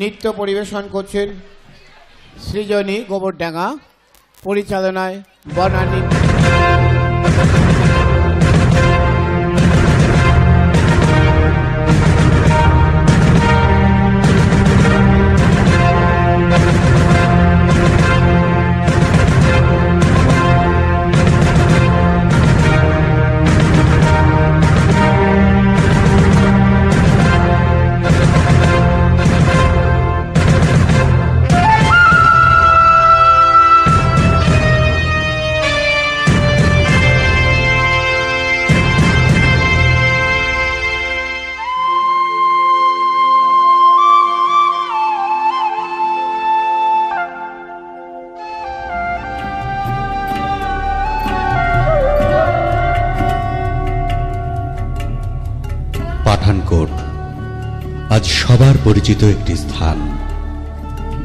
নৃত্য পরিবেশন করছেন সৃজনী গোবরডাঙ্গা, পরিচালনায় বনানী। পাঠানকোট আজ সবার পরিচিত একটি স্থান।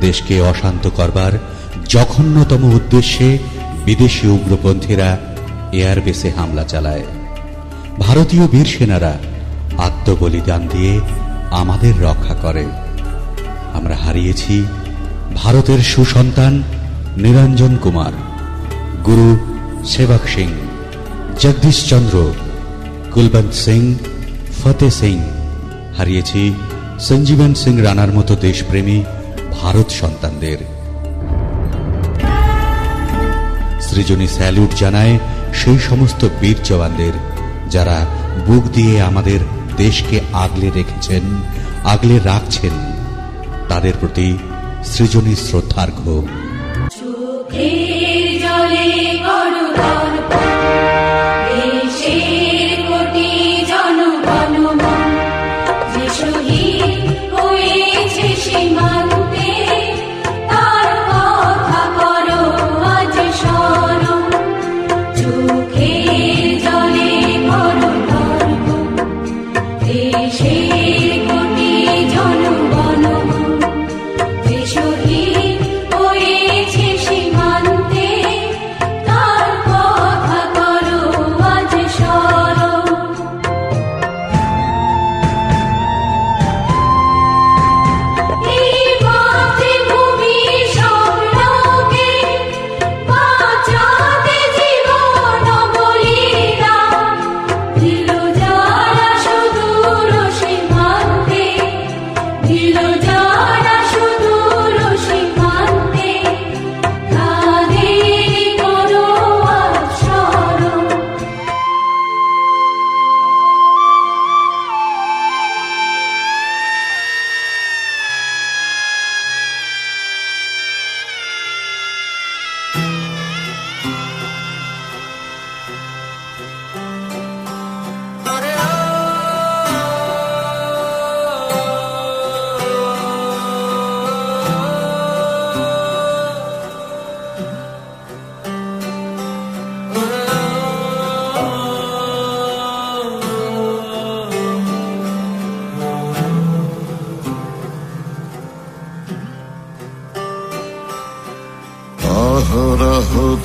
দেশকে অশান্ত করবার জঘন্যতম উদ্দেশ্যে বিদেশি উগ্রপন্থীরা এয়ারবেসে হামলা চালায়। ভারতীয় বীর সেনারা আত্মবলিদান দিয়ে আমাদের রক্ষা করে। আমরা হারিয়েছি ভারতের সুসন্তান নিরঞ্জন কুমার, গুরু সেবক সিং, জগদীশ চন্দ্র, কুলবন্ত সিং, ফতেহ সিং, হারিয়েছি সঞ্জীবন সিং রানার মতো দেশপ্রেমী ভারত সন্তানদের। সৃজনী স্যালুট জানায় সেই সমস্ত বীর জওয়ানদের যারা বুক দিয়ে আমাদের দেশকে আগলে রেখেছেন, আগলে রাখছেন। তাদের প্রতি সৃজনী শ্রদ্ধার্ঘ্য।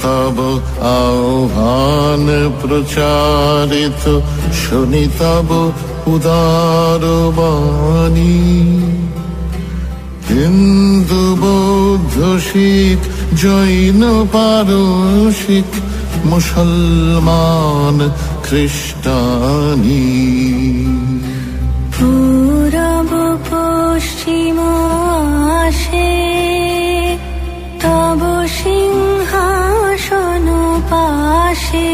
তব আহ্বান প্রচারিত শুনি তব উদার বাণী। হিন্দু বৌদ্ধ শিখ জৈন পারসিক মুসলমান খ্রিস্টানি, পূরব পশ্চিম আসে তব সিংহাসন পাশে।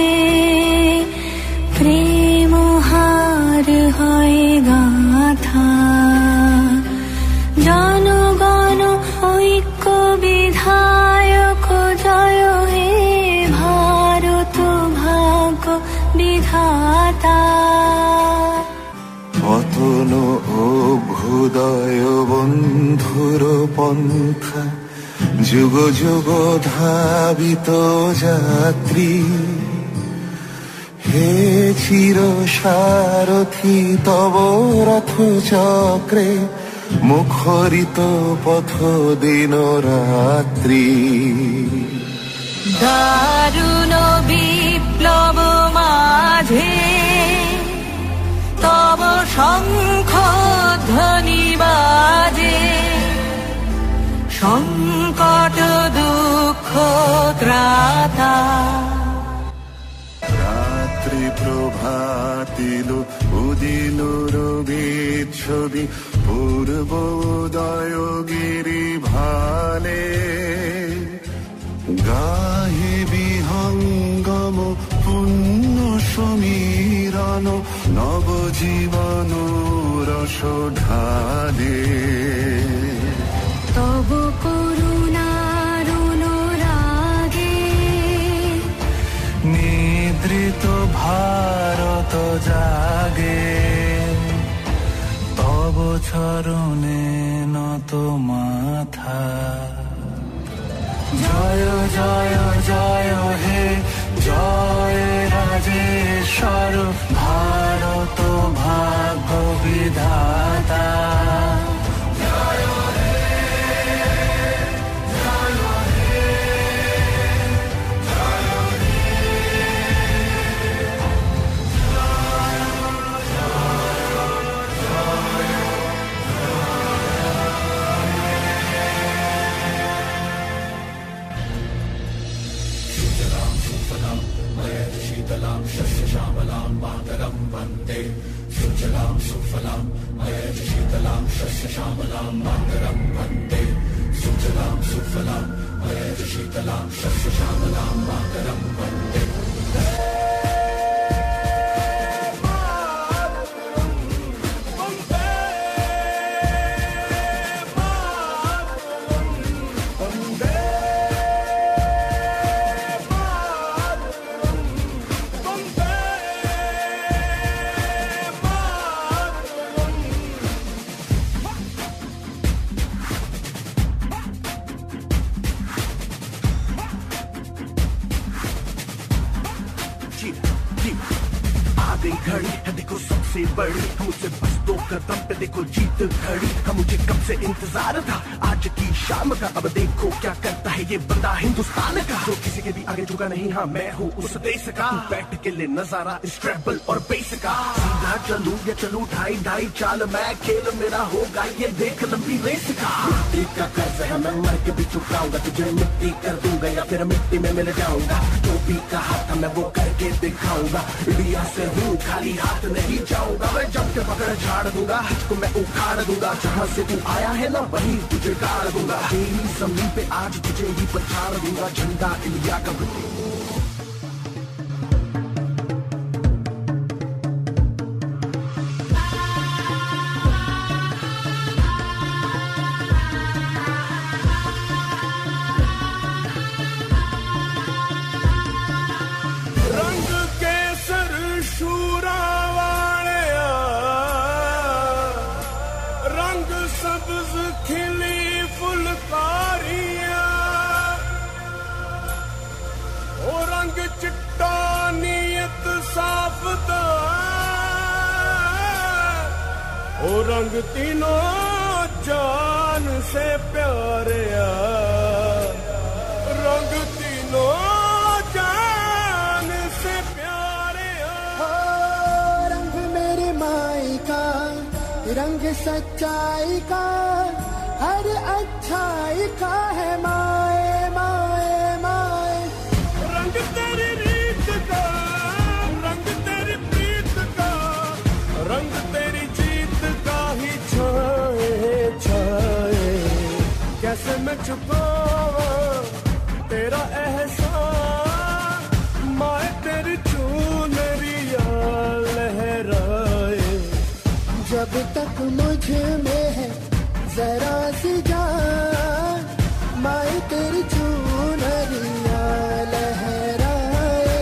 প্রেম হার হয় গাথা জনগণ ঐক্য বিধায়ক জয় হে ভারত ভাগ্য বিধাতা। পতন অভ্যুদয় বন্ধুর পন্থা যুগ যুগ ধাবিত যাত্রী। হে চির সারথি তব রথ চক্রে মুখরিত পথ দিন রাত্রি। দারুণ বিপ্লব মাঝে তব শঙ্খ ধ্বনি বাজে। সংকট দুঃখ ত্রাতা রাত্রি প্রভাতিল উদিল রবির ছবি পূর্বোদয় গিরি ভালে গাহে বিহঙ্গম পুণ্য সমীরণ নবজীবন রস ঢালে তব করুণার অনুরাগে নিদ্রিত ভারত জাগে তব চরণে নত মাথা জয় জয় জয় হে জয় রাজেশ্বর ভারত ভাগ্য বিধাতা घड़ी है देखो सबसे बड़ी मुझसे बस 2 कदम पे देखो जीत खड़ी का मुझे कब से इंतजार था आज की शाम का अब देखो क्या करता है ये बंदा हिंदुस्तान का जो किसी के भी आगे झुका नहीं हाँ मैं हूँ उस देश का बैठ के ले नजारा इस ट्रैवल और बेस का सीधा चलूं या चलूं ढाई ढाई चाल मैं खेल मेरा होगा ये देख लंबी रेस का मिट्टी का कर्ज है मैं मर के भी चुकाऊंगा तुझे मिट्टी कर दूंगा या फिर मिट्टी में मिल जाऊंगा जो भी कहा था मैं वो करके दिखाऊंगा इंडिया से हूँ खाली हाथ नहीं जाऊंगा मैं जब के पकड़ झाड़ दूंगा तुझको मैं उखाड़ दूंगा जहाँ से तू आया है ना वहीं तुझे गाड़ दूंगा तेरी जमीन पे आज तुझे ही पछाड़ दूंगा झंडा इंडिया का ओ रंग तीनों जान से प्यारे रंग तीनों जान से प्यारे रंग मेरी माई का रंग सच्चाई का हर अच्छाई का है माए माए माए रंग तेरी रीत का रंग तेरी प्रीत का रंग तेरी जीत का ही छाए छाए कैसे मैं छुपावा तेरा एहसान माए तेरी चुनरिया लहराए जब तक मुझ में है जरा सी जान माए तेरी चुनरिया लहराए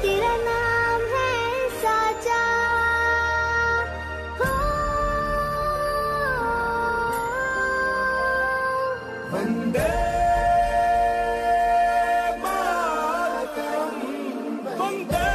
तेरा नाम है साचा वंदे मातरम वंदे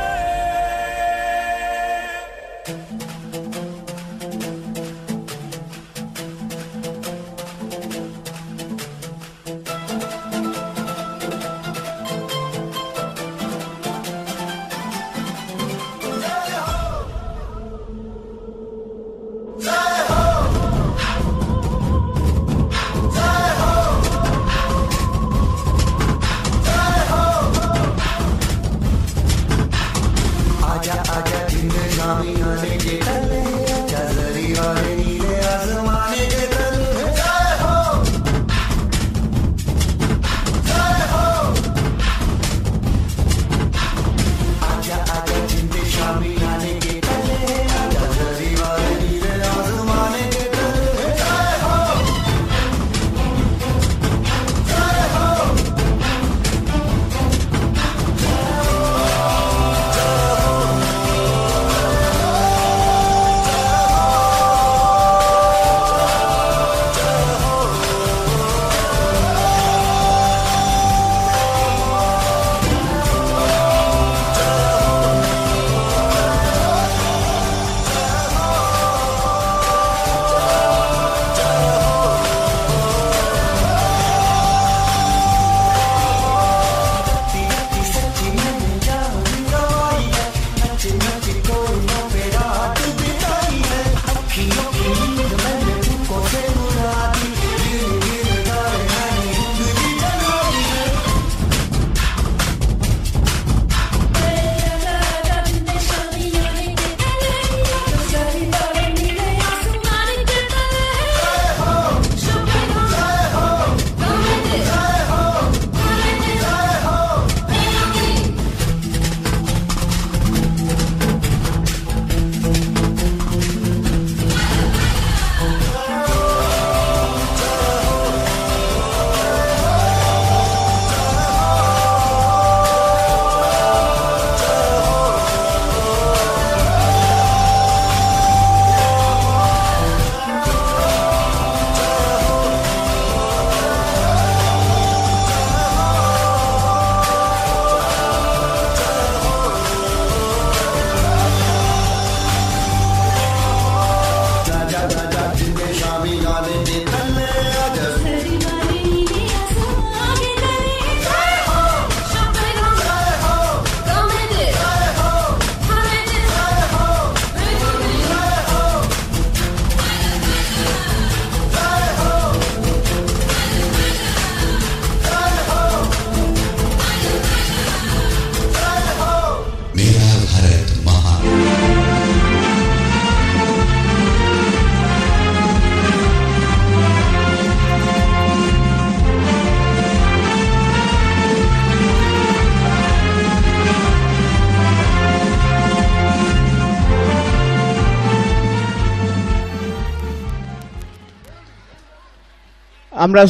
আমরা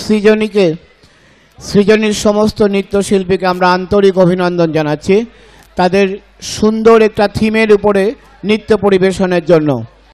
সৃজনীর সমস্ত নৃত্যশিল্পীকে আমরা আন্তরিক অভিনন্দন জানাচ্ছি তাদের সুন্দর একটা থিমের উপরে নৃত্য পরিবেশনের জন্য।